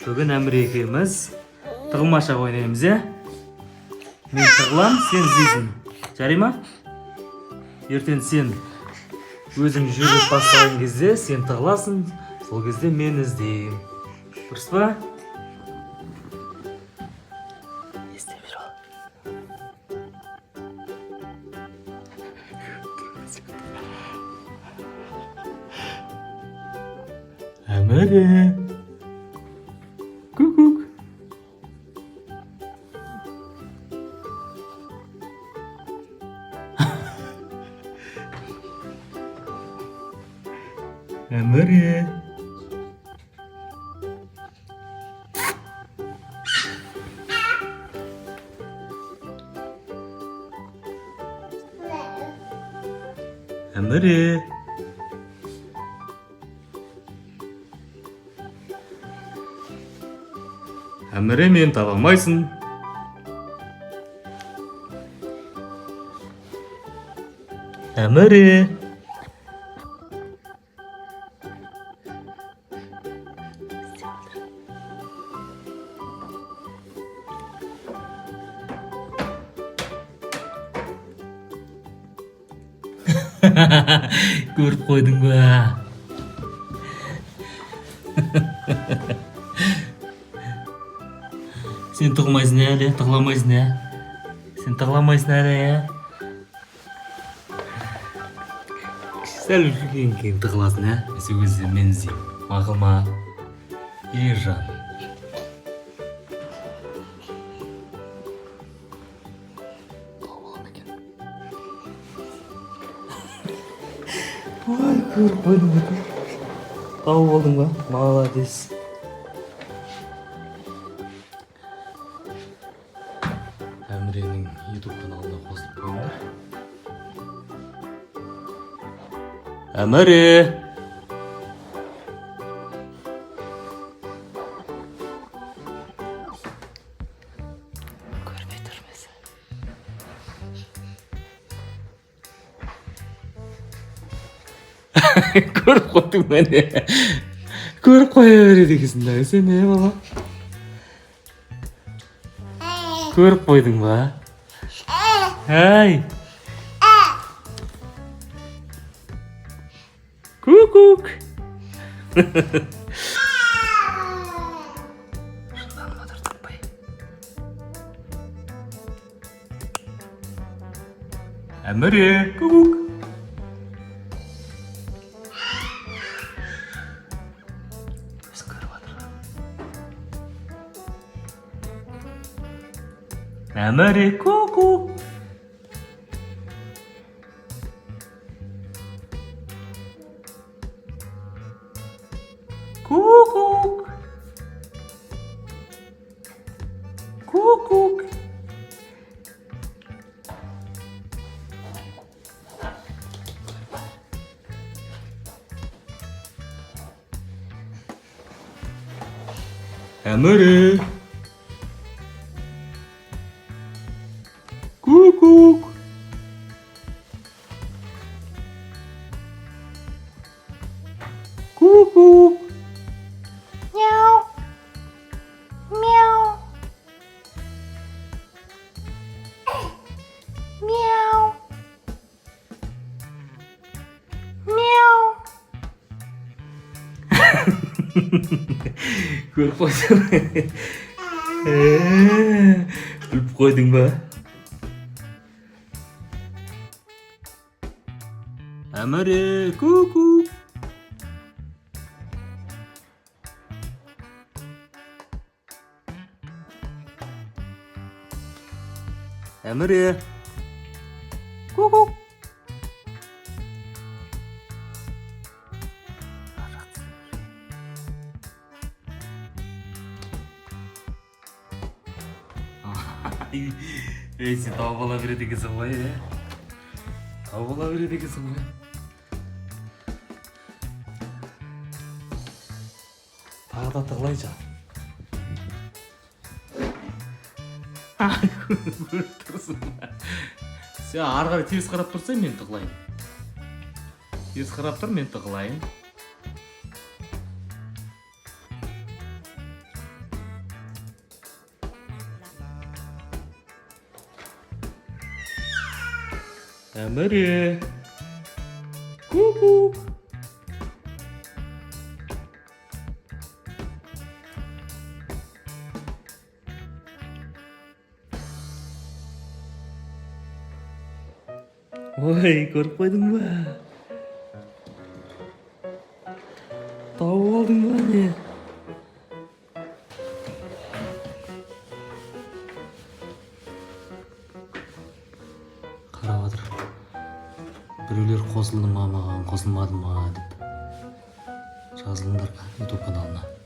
Бүгін Әміре екеуміз тығылмаша ойнаймыз, е? Мен тығылам, сен іздейсің. Жарай ма? Ертең сен өзің жүріп бастаған кезде сен тығыласың, сол кезде мен іздеймін. Дұрыс па? Есте бер ал. Әміре. Ку-кук. Әміре. Әміре. Әміре, мен таба алмайсың. Әміре. Көріп қойдың ба? Сен тығылмайсың әлі, тығыламайсың ә? Сен тығыламайсың әлі ә? Сәл жүрген кейін тығыласың ә? Сол кезде мен іздеймін. Мақұл ма? Ержан. Ой, көріп қойдың ба? Тауып алдың ба? Молодец. Әміренің YouTube каналына қосылып қойыңдар. Әміре! Көрмей тұрмыз. Көріп қойдың ба не? Көріп қоя береді екенсің да, сен не бала? Көріп қойдың ба? Әй! Ку-кук! Шындан матыр таппай. Әміре! Ку-кук! Әміре, ку-ку. Ку-кук. Ку-кук. Әміре. Ку-кук. Ку-кук. Мяу. Мяу. Мяу. Мяу. Көріп қойдың ба? Біліп қойдың ба? Әміре, ку-ку. Әміре. Ку-ку. Ей, сен тауып ала береді екенсің ғой, е? Тауып ала береді екенсің ғой? Тағы да тығылайыншы. Көріп тұрсың ба? Сен ары қарай теріс қарап тұрсаң, мен тығылайын. Теріс қарап тұр, мен тығылайын. Әміре. Ку-ку. Ой, көріп қойдың ба? Тауып алдың ба не? Қарап отыр. Біреулер қосылды ма маған, қосылмады ма деп жазылыңдар YouTube каналына.